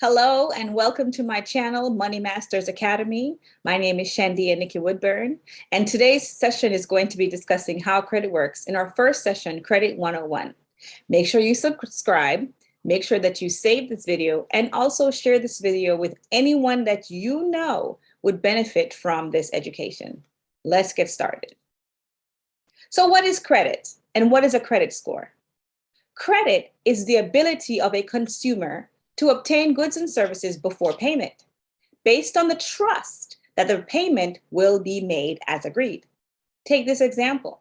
Hello and welcome to my channel, Money Masters Academy. My name is Shandy and Nikki Woodburn, and today's session is going to be discussing how credit works in our first session, Credit 101. Make sure you subscribe, make sure that you save this video, and also share this video with anyone that you know would benefit from this education. Let's get started. So what is credit and what is a credit score? Credit is the ability of a consumer to obtain goods and services before payment, based on the trust that the payment will be made as agreed. Take this example.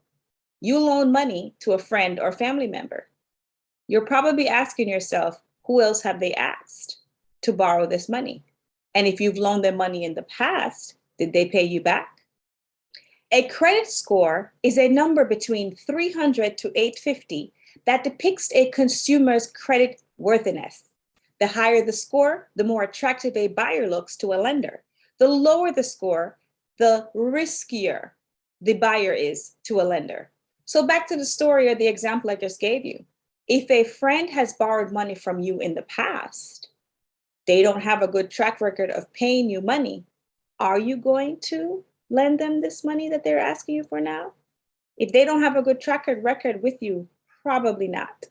You loan money to a friend or family member. You're probably asking yourself, who else have they asked to borrow this money? And if you've loaned them money in the past, did they pay you back? A credit score is a number between 300 to 850 that depicts a consumer's credit worthiness. The higher the score, the more attractive a buyer looks to a lender. The lower the score, the riskier the buyer is to a lender. So back to the story or the example I just gave you. If a friend has borrowed money from you in the past, they don't have a good track record of paying you money, are you going to lend them this money that they're asking you for now? If they don't have a good track record with you, probably not.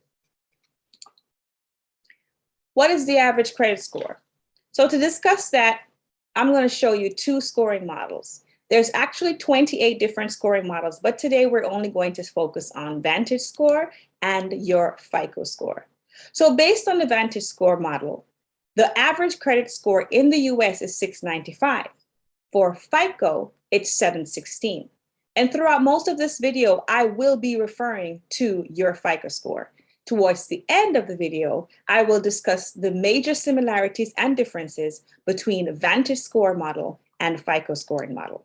What is the average credit score? So to discuss that, I'm going to show you two scoring models. There's actually 28 different scoring models, but today we're only going to focus on VantageScore and your FICO score. So based on the VantageScore model, the average credit score in the US is 695. For FICO, it's 716. And throughout most of this video, I will be referring to your FICO score. Towards the end of the video, I will discuss the major similarities and differences between VantageScore model and FICO scoring model.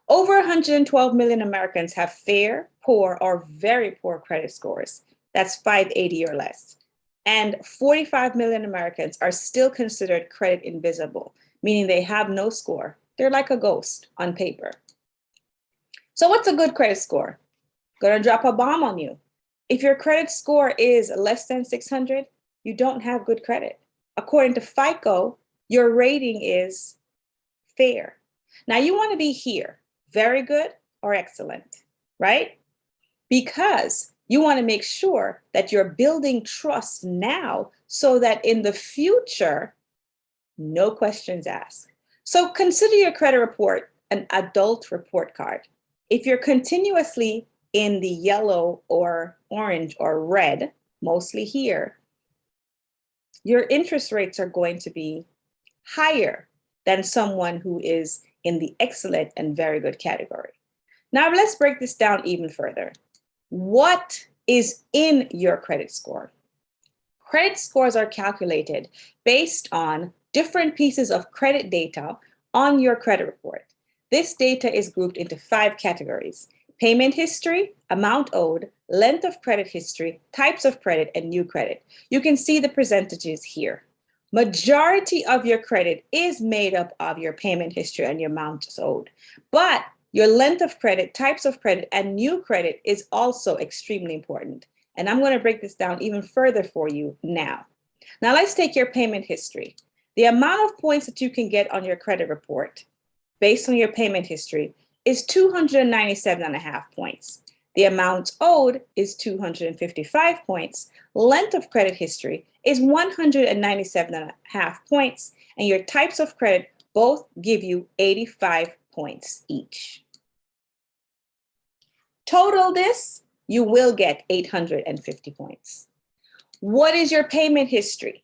Over 112 million Americans have fair, poor, or very poor credit scores. That's 580 or less. And 45 million Americans are still considered credit invisible, meaning they have no score. They're like a ghost on paper. So what's a good credit score? Gonna drop a bomb on you. If your credit score is less than 600, you don't have good credit. According to FICO, your rating is fair. Now you want to be here, very good or excellent, right? Because you want to make sure that you're building trust now so that in the future, no questions asked. So consider your credit report an adult report card. If you're continuously in the yellow or orange or red, mostly here, your interest rates are going to be higher than someone who is in the excellent and very good category. Now let's break this down even further. What is in your credit score? Credit scores are calculated based on different pieces of credit data on your credit report. This data is grouped into 5 categories: payment history, amount owed, length of credit history, types of credit, and new credit. You can see the percentages here. Majority of your credit is made up of your payment history and your amounts owed. But your length of credit, types of credit, and new credit is also extremely important. And I'm going to break this down even further for you now. Now let's take your payment history. The amount of points that you can get on your credit report based on your payment history is 297.5 points. The amount owed is 255 points. Length of credit history is 197.5 points. And your types of credit both give you 85 points each. Total this, you will get 850 points. What is your payment history?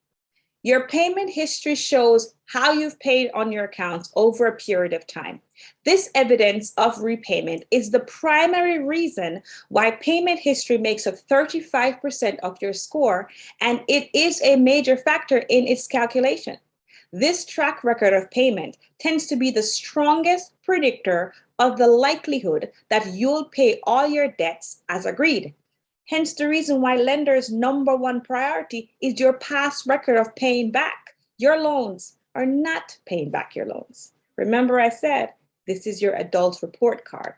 Your payment history shows how you've paid on your accounts over a period of time. This evidence of repayment is the primary reason why payment history makes up 35% of your score, and it is a major factor in its calculation. This track record of payment tends to be the strongest predictor of the likelihood that you'll pay all your debts as agreed. Hence the reason why lenders' number one priority is your past record of paying back your loans or not paying back your loans. Remember I said, this is your adult report card.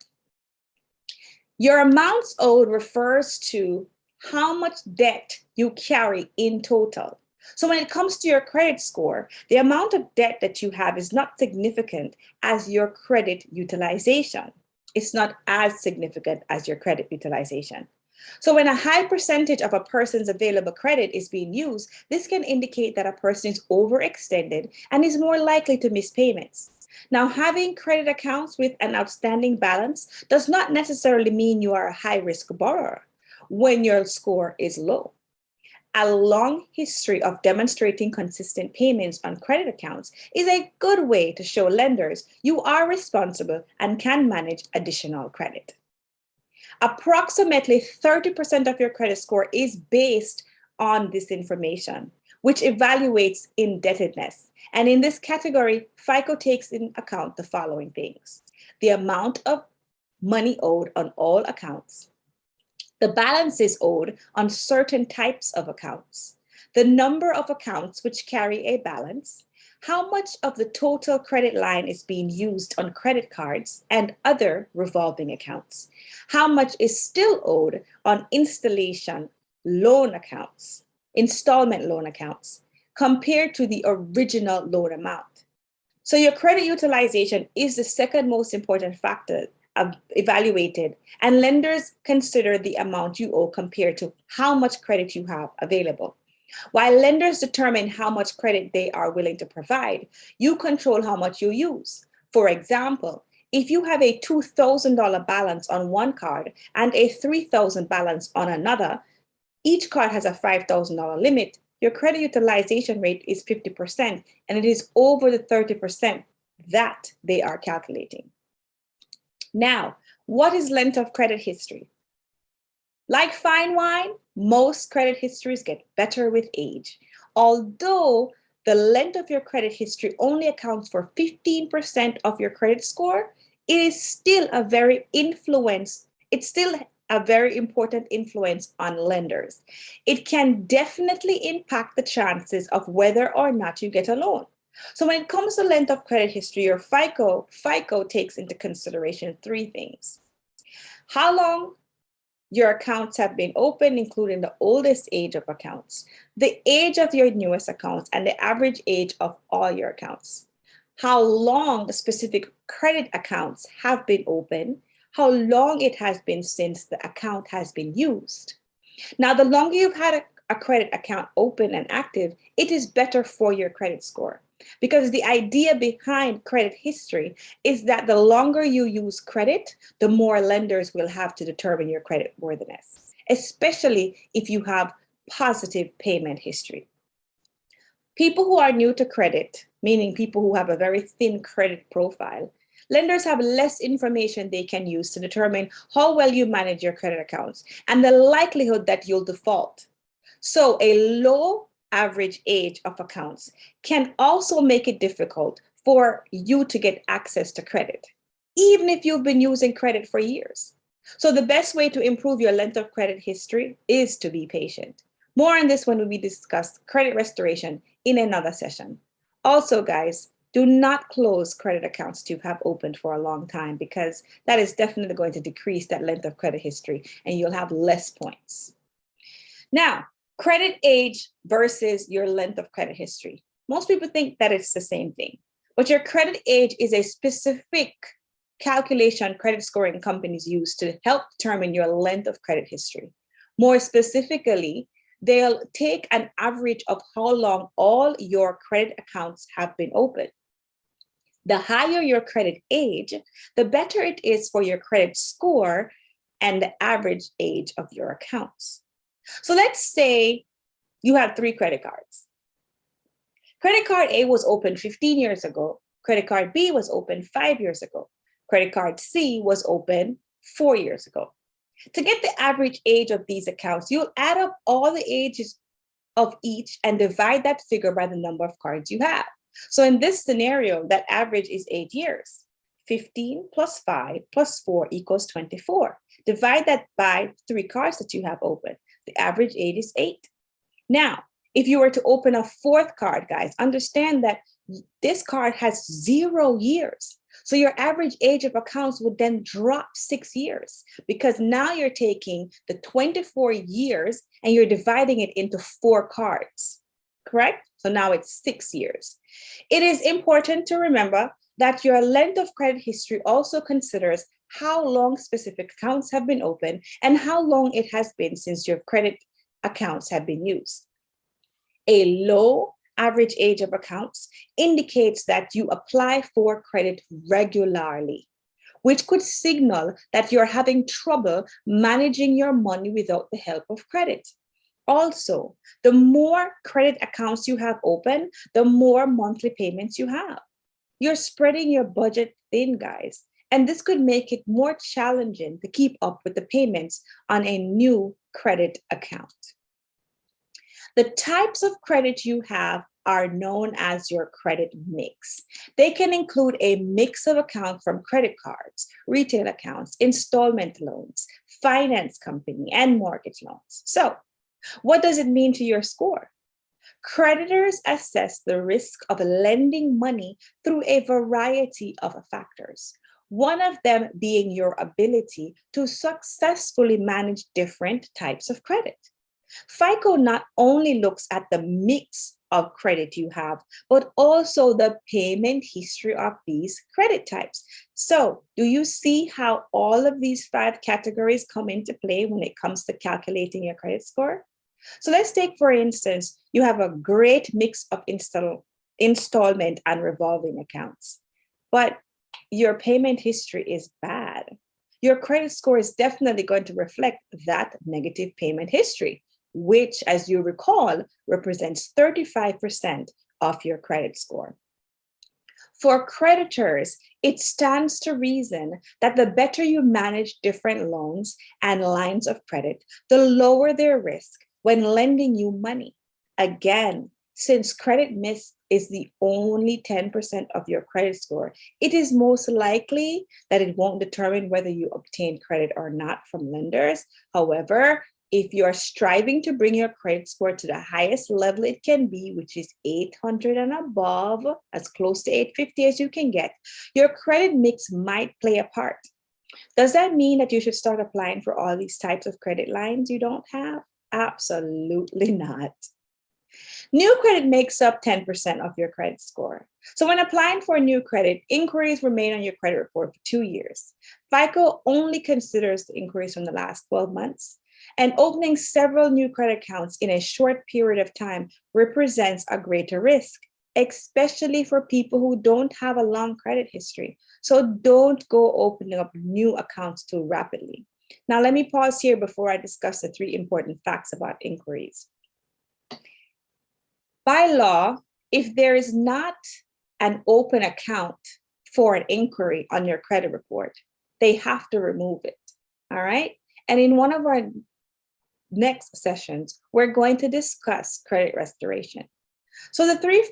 Your amounts owed refers to how much debt you carry in total. So when it comes to your credit score, the amount of debt that you have is not significant as your credit utilization. It's not as significant as your credit utilization. So when a high percentage of a person's available credit is being used, this can indicate that a person is overextended and is more likely to miss payments. Now, having credit accounts with an outstanding balance does not necessarily mean you are a high-risk borrower when your score is low. A long history of demonstrating consistent payments on credit accounts is a good way to show lenders you are responsible and can manage additional credit. Approximately 30% of your credit score is based on this information, which evaluates indebtedness. And in this category, FICO takes in account the following things: the amount of money owed on all accounts, the balances owed on certain types of accounts, the number of accounts which carry a balance, how much of the total credit line is being used on credit cards and other revolving accounts, how much is still owed on installment loan accounts, compared to the original loan amount. So your credit utilization is the second most important factor evaluated, and lenders consider the amount you owe compared to how much credit you have available. While lenders determine how much credit they are willing to provide, you control how much you use. For example, if you have a $2,000 balance on one card and a $3,000 balance on another, each card has a $5,000 limit, your credit utilization rate is 50%, and it is over the 30% that they are calculating. Now, what is length of credit history? Like fine wine, most credit histories get better with age. Although the length of your credit history only accounts for 15% of your credit score, it is still a very important influence on lenders. It can definitely impact the chances of whether or not you get a loan. So when it comes to length of credit history, your FICO takes into consideration three things: how long your accounts have been open, including the oldest age of accounts, the age of your newest accounts, and the average age of all your accounts, how long specific credit accounts have been open, how long it has been since the account has been used. Now, the longer you've had a credit account open and active, it is better for your credit score. Because the idea behind credit history is that the longer you use credit, the more lenders will have to determine your credit worthiness, especially if you have positive payment history. People who are new to credit, meaning people who have a very thin credit profile, lenders have less information they can use to determine how well you manage your credit accounts and the likelihood that you'll default. So a low average age of accounts can also make it difficult for you to get access to credit, even if you've been using credit for years. So the best way to improve your length of credit history is to be patient. More on this when we discuss credit restoration in another session. Also, guys, do not close credit accounts you have opened for a long time, because that is definitely going to decrease that length of credit history and you'll have less points. Now, credit age versus your length of credit history. Most people think that it's the same thing, but your credit age is a specific calculation credit scoring companies use to help determine your length of credit history. More specifically, they'll take an average of how long all your credit accounts have been open. The higher your credit age, the better it is for your credit score and the average age of your accounts. So let's say you have 3 credit cards. Credit card A was opened 15 years ago. Credit card B was opened 5 years ago. Credit card C was opened 4 years ago. To get the average age of these accounts, you'll add up all the ages of each and divide that figure by the number of cards you have. So in this scenario, that average is 8 years. 15 plus 5 plus 4 equals 24. Divide that by 3 cards that you have open. The average age is 8. Now, if you were to open a 4th card, guys, understand that this card has 0 years. So your average age of accounts would then drop 6 years, because now you're taking the 24 years and you're dividing it into 4 cards. correct? So now it's 6 years. It is important to remember that your length of credit history also considers how long specific accounts have been open and how long it has been since your credit accounts have been used. A low average age of accounts indicates that you apply for credit regularly, which could signal that you're having trouble managing your money without the help of credit. Also, the more credit accounts you have open, the more monthly payments you have. You're spreading your budget thin, guys, and this could make it more challenging to keep up with the payments on a new credit account. The types of credit you have are known as your credit mix. They can include a mix of accounts from credit cards, retail accounts, installment loans, finance company, and mortgage loans. So, what does it mean to your score? Creditors assess the risk of lending money through a variety of factors, one of them being your ability to successfully manage different types of credit. FICO not only looks at the mix of credit you have, but also the payment history of these credit types. So, do you see how all of these 5 categories come into play when it comes to calculating your credit score? So let's take, for instance, you have a great mix of installment and revolving accounts, but your payment history is bad. Your credit score is definitely going to reflect that negative payment history, which, as you recall, represents 35% of your credit score. For creditors, it stands to reason that the better you manage different loans and lines of credit, the lower their risk when lending you money. Again, since credit miss is the only 10% of your credit score, it is most likely that it won't determine whether you obtain credit or not from lenders. However, if you're striving to bring your credit score to the highest level it can be, which is 800 and above, as close to 850 as you can get, your credit mix might play a part. Does that mean that you should start applying for all these types of credit lines you don't have? Absolutely not. New credit makes up 10% of your credit score. So when applying for new credit, inquiries remain on your credit report for 2 years. FICO only considers the inquiries from the last 12 months. And opening several new credit accounts in a short period of time represents a greater risk, especially for people who don't have a long credit history. So don't go opening up new accounts too rapidly. Now, let me pause here before I discuss the 3 important facts about inquiries. By law, if there is not an open account for an inquiry on your credit report, they have to remove it. All right. And in one of our next sessions, we're going to discuss credit restoration. So the 3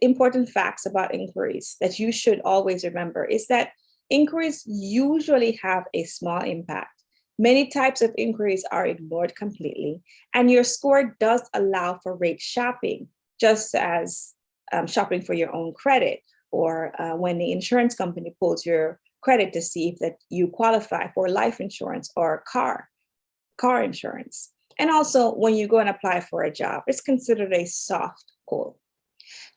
important facts about inquiries that you should always remember is that inquiries usually have a small impact. Many types of inquiries are ignored completely, and your score does allow for rate shopping, just as shopping for your own credit, or when the insurance company pulls your credit to see if that you qualify for life insurance or car insurance. And also when you go and apply for a job, it's considered a soft pull.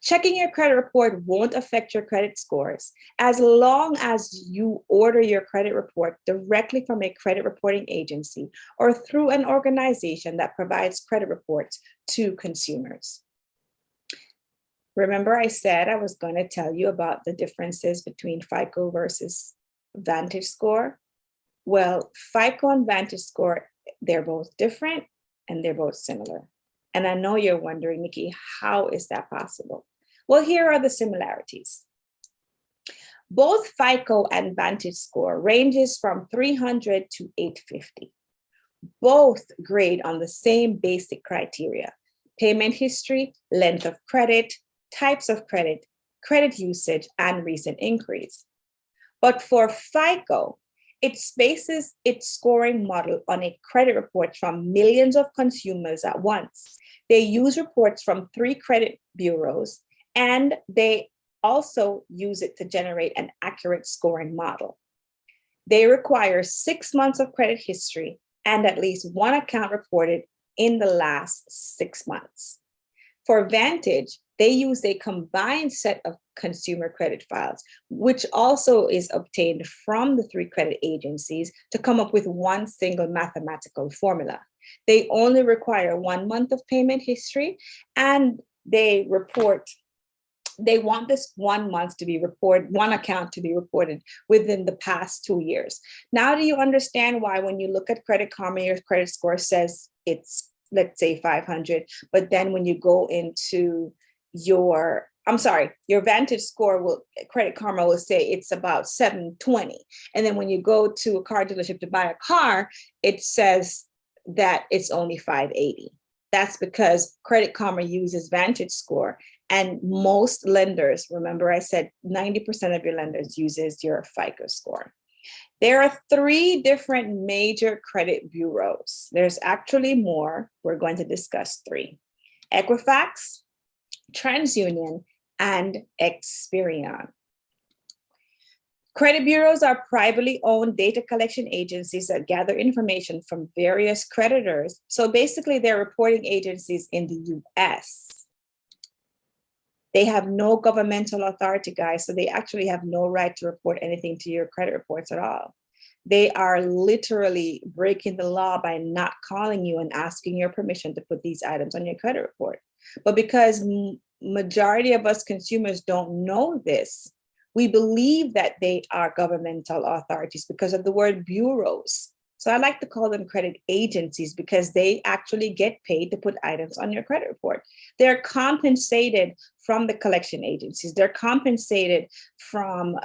Checking your credit report won't affect your credit scores as long as you order your credit report directly from a credit reporting agency or through an organization that provides credit reports to consumers. Remember, I said I was going to tell you about the differences between FICO versus VantageScore. Well, FICO and VantageScore, they're both different and they're both similar. And I know you're wondering, Nikki, how is that possible? Well, here are the similarities. Both FICO and VantageScore ranges from 300 to 850. Both grade on the same basic criteria: payment history, length of credit, types of credit, credit usage, and recent inquiries. But for FICO, it bases its scoring model on a credit report from millions of consumers at once. They use reports from 3 credit bureaus, and they also use it to generate an accurate scoring model. They require 6 months of credit history and at least 1 account reported in the last 6 months. For Vantage, they use a combined set of consumer credit files, which also is obtained from the 3 credit agencies to come up with one single mathematical formula. They only require 1 month of payment history, and they want this 1 month to be reported, one account to be reported within the past 2 years. Now, do you understand why when you look at Credit Karma, your credit score says it's, let's say, 500, but then when you go into your VantageScore Credit Karma will say it's about 720. And then when you go to a car dealership to buy a car, it says that it's only 580. That's because Credit Karma uses VantageScore, and most lenders, remember I said 90% of your lenders uses your FICO score. There are 3 different major credit bureaus. There's actually more. We're going to discuss 3: Equifax, TransUnion, and Experian. Credit bureaus are privately owned data collection agencies that gather information from various creditors. So basically, they're reporting agencies in the US. They have no governmental authority, guys, so they actually have no right to report anything to your credit reports at all. They are literally breaking the law by not calling you and asking your permission to put these items on your credit report. But because majority of us consumers don't know this, we believe that they are governmental authorities because of the word bureaus. So I like to call them credit agencies because they actually get paid to put items on your credit report. They're compensated from the collection agencies. They're compensated from,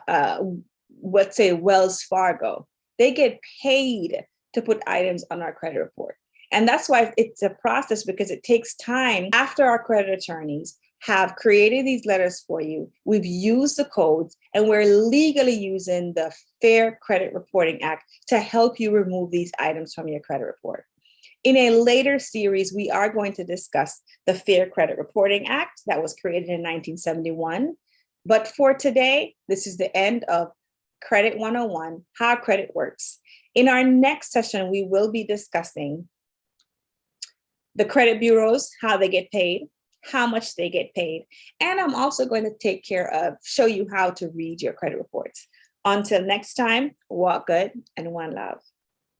let's say, Wells Fargo. They get paid to put items on our credit report. And that's why it's a process, because it takes time. After our credit attorneys have created these letters for you, we've used the codes, and we're legally using the Fair Credit Reporting Act to help you remove these items from your credit report. In a later series, we are going to discuss the Fair Credit Reporting Act that was created in 1971. But for today, this is the end of Credit 101, how credit works. In our next session, we will be discussing the credit bureaus, how they get paid, how much they get paid. And I'm also going to show you how to read your credit reports. Until next time, walk good and one love.